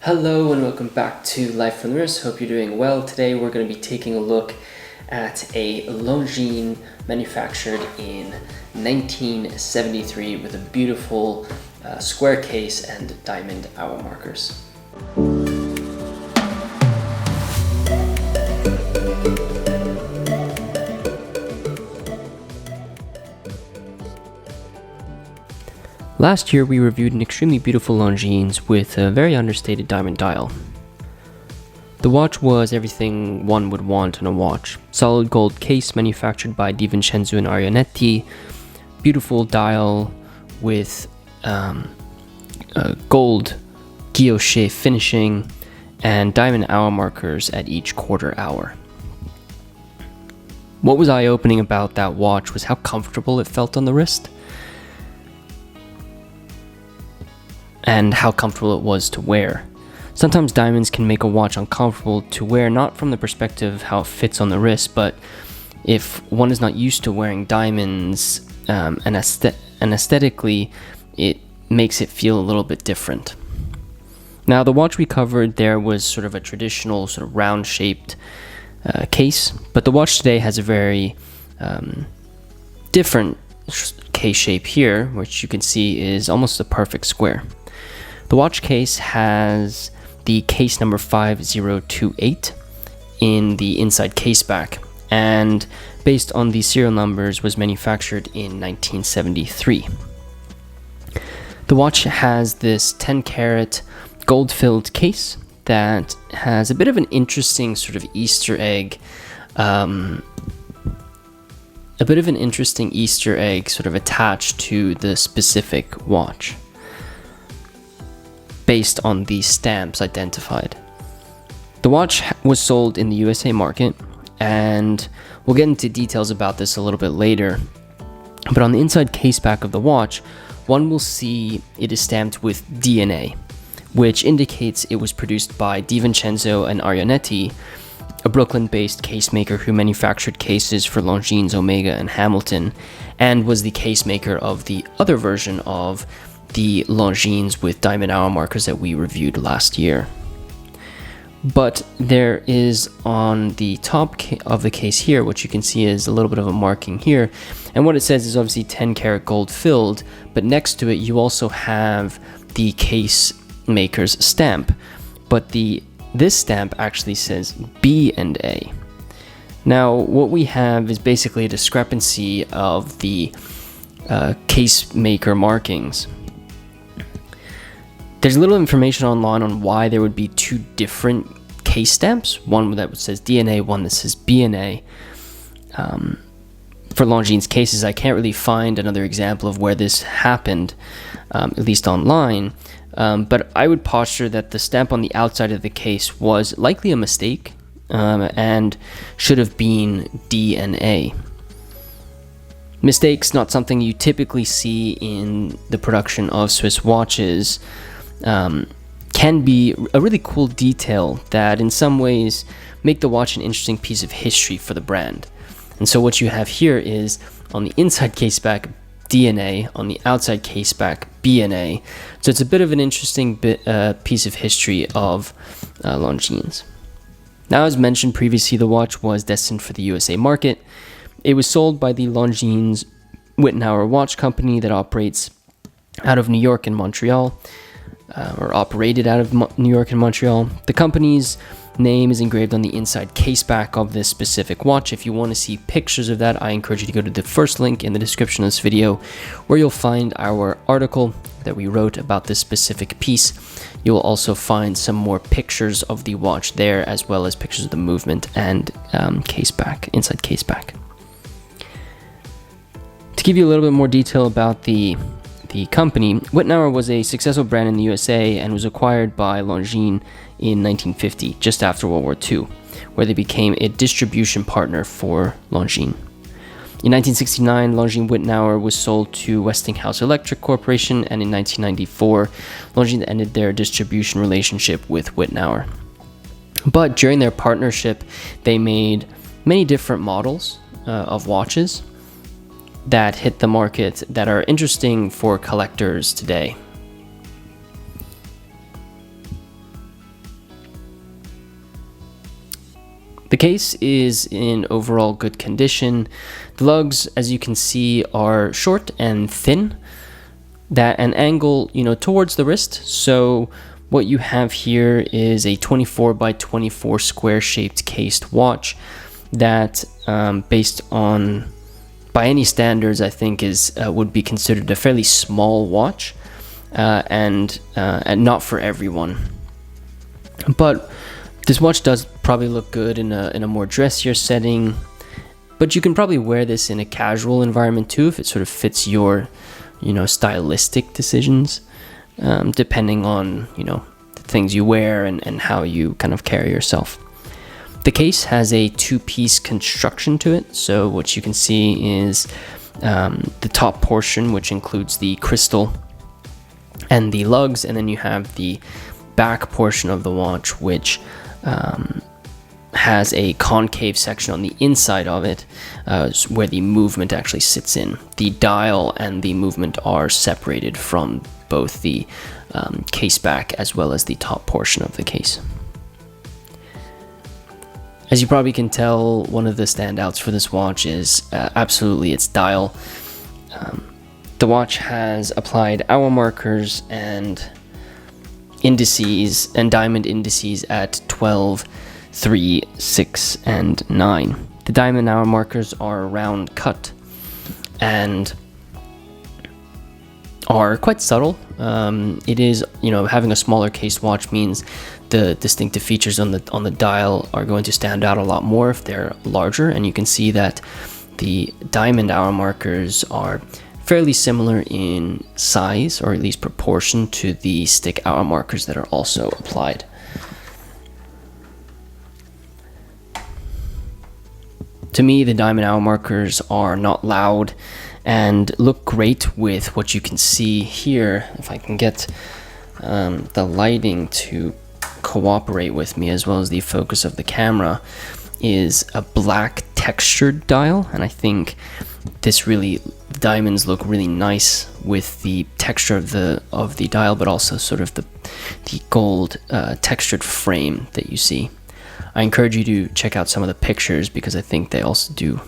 Hello and welcome back to Life from the Wrist. Hope you're doing well. Today we're going to be taking a look at a Longines manufactured in 1973 with a beautiful square case and diamond hour markers. Last year we reviewed an extremely beautiful Longines with a very understated diamond dial. The watch was everything one would want in a watch. Solid gold case manufactured by DiVincenzo Arienti, beautiful dial with gold guilloche finishing and diamond hour markers at each quarter hour. What was eye-opening about that watch was how comfortable it felt on the wrist, and how comfortable it was to wear. Sometimes diamonds can make a watch uncomfortable to wear, not from the perspective of how it fits on the wrist, but if one is not used to wearing diamonds, and aesthetically, it makes it feel a little bit different. Now, the watch we covered there was sort of a traditional, sort of round-shaped case, but the watch today has a very different case shape here, which you can see is almost a perfect square. The watch case has the case number 5028 in the inside caseback, and based on the serial numbers was manufactured in 1973. The watch has this 10-carat gold-filled case that has a bit of an interesting sort of Easter egg, sort of attached to the specific watch, based on the stamps identified. The watch was sold in the USA market, and we'll get into details about this a little bit later, but on the inside caseback of the watch, one will see it is stamped with DNA, which indicates it was produced by DiVincenzo and Arienti, a Brooklyn-based casemaker who manufactured cases for Longines, Omega, and Hamilton, and was the casemaker of the other version of the Longines with diamond hour markers that we reviewed last year. But there is on the top of the case here, what you can see is a little bit of a marking here, and what it says is obviously 10 karat gold filled, but next to it you also have the case maker's stamp, but this stamp actually says B&A. Now what we have is basically a discrepancy of the case maker markings. There's little information online on why there would be two different case stamps, one that says DNA, one that says B&A. For Longines cases, I can't really find another example of where this happened, at least online, but I would posture that the stamp on the outside of the case was likely a mistake, and should have been DNA. Mistakes, not something you typically see in the production of Swiss watches, can be a really cool detail that in some ways make the watch an interesting piece of history for the brand. And so what you have here is on the inside caseback DNA, on the outside caseback B&A. So it's a bit of an interesting piece of history of Longines. Now, as mentioned previously, the watch was destined for the USA market. It was sold by the Longines Wittenauer Watch Company that operates out of New York and Montreal, or operated out of New York and Montreal. The company's name is engraved on the inside caseback of this specific watch. If you want to see pictures of that, I encourage you to go to the first link in the description of this video, where you'll find our article that we wrote about this specific piece. You will also find some more pictures of the watch there, as well as pictures of the movement and caseback, inside caseback. To give you a little bit more detail about the company, Wittenauer was a successful brand in the USA and was acquired by Longines in 1950, just after World War II, where they became a distribution partner for Longines. In 1969, Longines Wittenauer was sold to Westinghouse Electric Corporation, and in 1994, Longines ended their distribution relationship with Wittenauer. But during their partnership, they made many different models of watches that hit the market that are interesting for collectors today. The case is in overall good condition. The lugs, as you can see, are short and thin, that an angle, towards the wrist. So what you have here is a 24 by 24 square shaped cased watch that, based on, by any standards, I think would be considered a fairly small watch, and not for everyone. But this watch does probably look good in a more dressier setting, but you can probably wear this in a casual environment too if it sort of fits your, stylistic decisions, depending on, the things you wear and how you kind of carry yourself. The case has a two-piece construction to it, so what you can see is the top portion, which includes the crystal and the lugs, and then you have the back portion of the watch, which has a concave section on the inside of it, where the movement actually sits in. The dial and the movement are separated from both the case back as well as the top portion of the case. As you probably can tell, one of the standouts for this watch is absolutely its dial. The watch has applied hour markers and indices and diamond indices at 12, 3, 6, and 9. The diamond hour markers are round cut and are quite subtle. It is, having a smaller case watch means the distinctive features on the dial are going to stand out a lot more if they're larger, and you can see that the diamond hour markers are fairly similar in size, or at least proportion, to the stick hour markers that are also applied. To me, the diamond hour markers are not loud and look great with what you can see here. If I can get the lighting to cooperate with me, as well as the focus of the camera, is a black textured dial, and I think diamonds look really nice with the texture of the dial, but also sort of the gold textured frame that you see. I encourage you to check out some of the pictures because I think they also do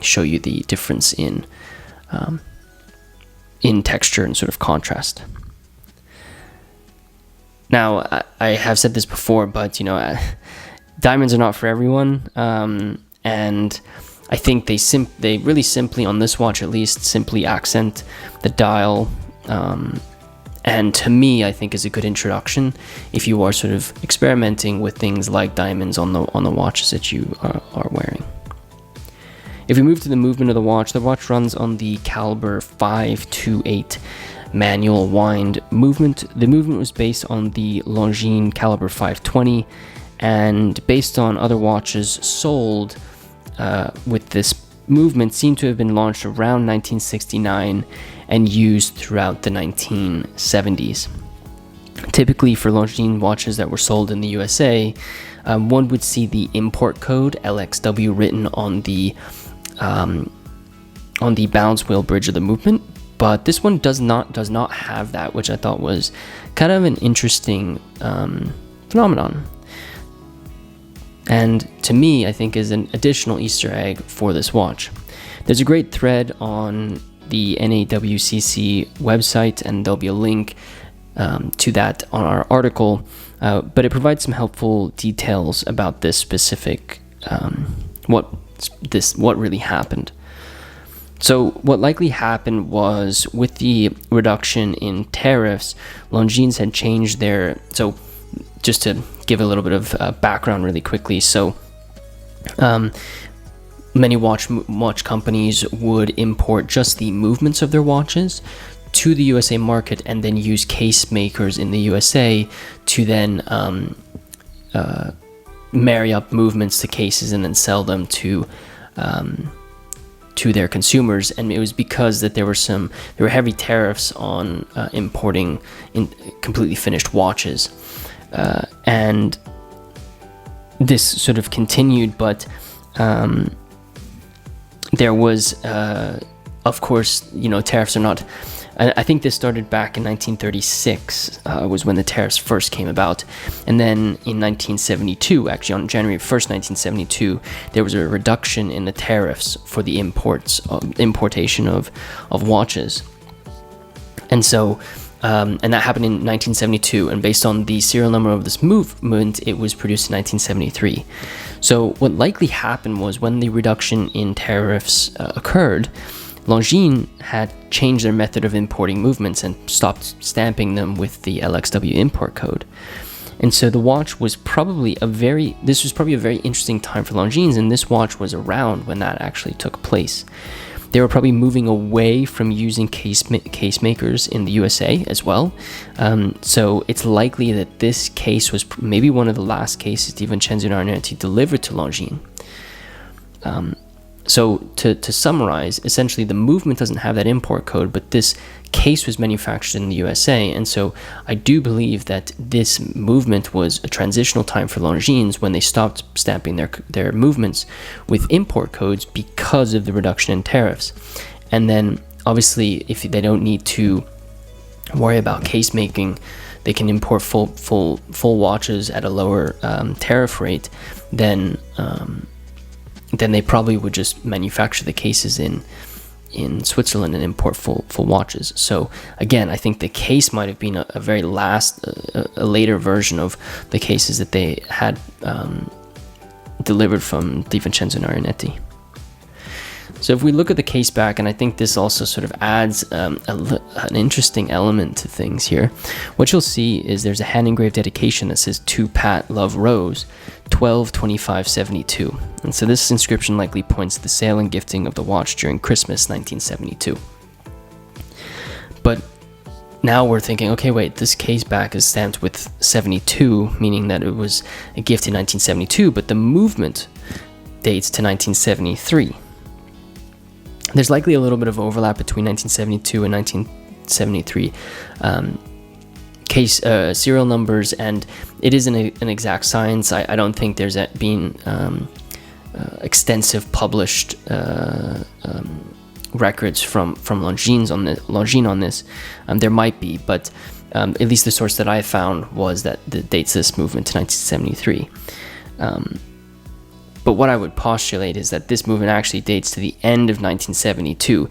show you the difference in texture and sort of contrast. Now, I have said this before, but diamonds are not for everyone, and I think they really simply, on this watch at least, simply accent the dial, and to me, I think is a good introduction if you are sort of experimenting with things like diamonds on the watches that you are wearing. If we move to the movement of the watch runs on the caliber 528 manual wind movement. The movement was based on the Longines caliber 520, and based on other watches sold with this movement, seem to have been launched around 1969 and used throughout the 1970s. Typically for Longines watches that were sold in the USA, one would see the import code LXW written on the balance wheel bridge of the movement, but this one does not have that, which I thought was kind of an interesting phenomenon. And to me, I think is an additional Easter egg for this watch. There's a great thread on the NAWCC website, and there'll be a link to that on our article, but it provides some helpful details about this specific, what really happened. So what likely happened was, with the reduction in tariffs, Longines had changed their... So just to give a little bit of background really quickly, so many watch companies would import just the movements of their watches to the USA market and then use case makers in the USA to then marry up movements to cases and then sell them to their consumers. And it was because that there were heavy tariffs on importing completely finished watches, and this sort of continued, but there was of course, tariffs are not I think this started back in 1936, was when the tariffs first came about. And then in 1972, actually on January 1st, 1972, there was a reduction in the tariffs for the importation of watches. And so, and that happened in 1972, and based on the serial number of this movement, it was produced in 1973. So what likely happened was when the reduction in tariffs occurred, Longines had changed their method of importing movements and stopped stamping them with the LXW import code. And so the watch was probably a very interesting time for Longines, and this watch was around when that actually took place. They were probably moving away from using casemakers in the USA as well. So it's likely that this case was maybe one of the last cases DiVincenzo Arienti delivered to Longines. So to summarize, essentially the movement doesn't have that import code, but this case was manufactured in the USA, and so I do believe that this movement was a transitional time for Longines when they stopped stamping their movements with import codes because of the reduction in tariffs. And then obviously if they don't need to worry about case making, they can import full watches at a lower tariff rate, then they probably would just manufacture the cases in Switzerland and import full watches. So again, I think the case might have been a very a later version of the cases that they had delivered from DiVincenzo Arienti. So if we look at the case back, and I think this also sort of adds an interesting element to things here, what you'll see is there's a hand engraved dedication that says "To Pat, Love Rose, 12/25/72." And so this inscription likely points to the sale and gifting of the watch during Christmas 1972. But now we're thinking, okay, wait, this case back is stamped with 72, meaning that it was a gift in 1972, but the movement dates to 1973. There's likely a little bit of overlap between 1972 and 1973 case serial numbers, and it isn't an exact science. I don't think there's been extensive published records from Longines on this. There might be, but at least the source that I found was that dates this movement to 1973. But what I would postulate is that this movement actually dates to the end of 1972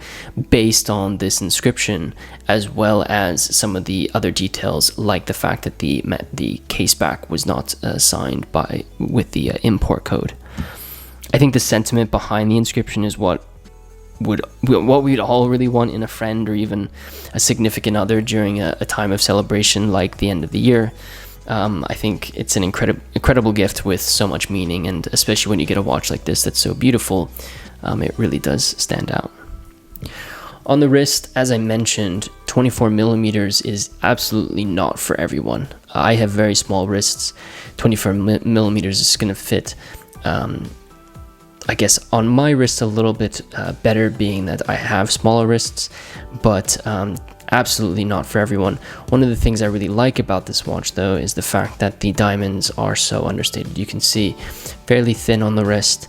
based on this inscription, as well as some of the other details, like the fact that the caseback was not signed with the import code. I think the sentiment behind the inscription is what we'd all really want in a friend or even a significant other during a time of celebration like the end of the year. I think it's an incredible gift with so much meaning, and especially when you get a watch like this that's so beautiful, it really does stand out. On the wrist, as I mentioned, 24 millimeters is absolutely not for everyone. I have very small wrists. 24 millimeters is going to fit, I guess, on my wrist a little bit better, being that I have smaller wrists, but absolutely not for everyone. One of the things I really like about this watch, though, is the fact that the diamonds are so understated. You can see fairly thin on the wrist,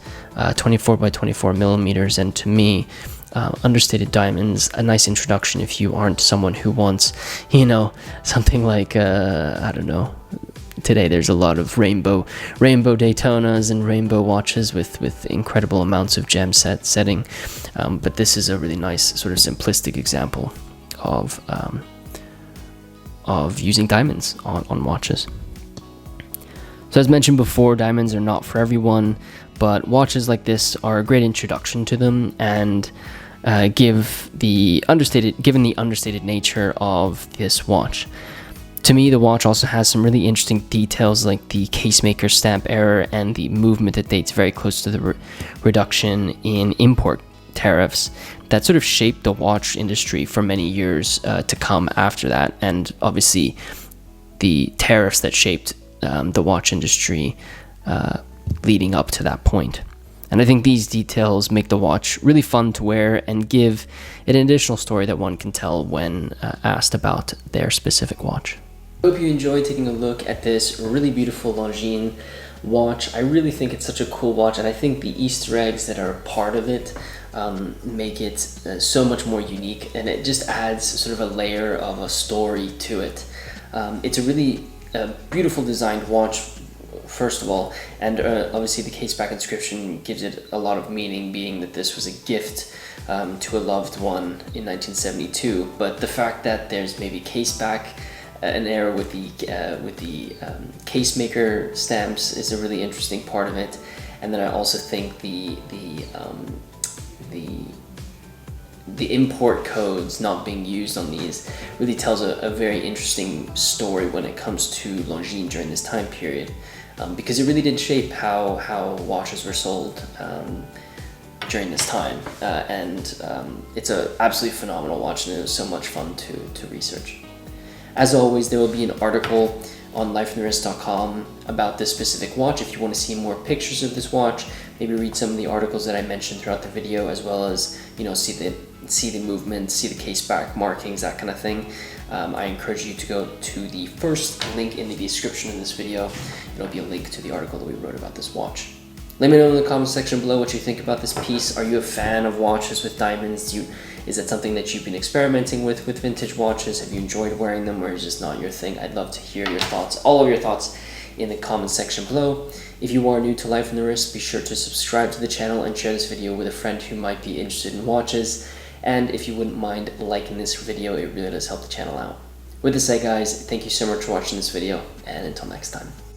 24 by 24 millimeters, and to me, understated diamonds, a nice introduction if you aren't someone who wants, something like, I don't know, today there's a lot of rainbow Daytonas and rainbow watches with incredible amounts of gem setting, but this is a really nice sort of simplistic example of using diamonds on watches. So as mentioned before, diamonds are not for everyone, but watches like this are a great introduction to them, and given the understated nature of this watch. To me, the watch also has some really interesting details, like the casemaker stamp error and the movement that dates very close to the reduction in import tariffs that sort of shaped the watch industry for many years to come after that, and obviously the tariffs that shaped the watch industry leading up to that point. And I think these details make the watch really fun to wear and give it an additional story that one can tell when asked about their specific watch. I hope you enjoyed taking a look at this really beautiful Longines watch. I really think it's such a cool watch, and I think the Easter eggs that are a part of it make it so much more unique, and it just adds sort of a layer of a story to it. It's a really beautiful designed watch, first of all, and obviously the caseback inscription gives it a lot of meaning, being that this was a gift to a loved one in 1972. But the fact that there's maybe caseback, an error with the casemaker stamps, is a really interesting part of it. And then I also think the import codes not being used on these really tells a very interesting story when it comes to Longines during this time period, because it really did shape how watches were sold during this time, and it's an absolutely phenomenal watch, and it was so much fun to research. As always, there will be an article on lifeintherest.com about this specific watch if you want to see more pictures of this watch, maybe read some of the articles that I mentioned throughout the video, as well as, you know, see the movement, see the caseback markings, that kind of thing. I encourage you to go to the first link in the description of this video. It'll be a link to the article that we wrote about this watch. Let me know in the comments section below what you think about this piece. Are you a fan of watches with diamonds? Is that something that you've been experimenting with vintage watches? Have you enjoyed wearing them, or is this not your thing? I'd love to hear your thoughts, all of your thoughts, in the comments section below. If you are new to Life in the Wrist, be sure to subscribe to the channel and share this video with a friend who might be interested in watches. And if you wouldn't mind liking this video, it really does help the channel out. With this said, guys, thank you so much for watching this video, and until next time.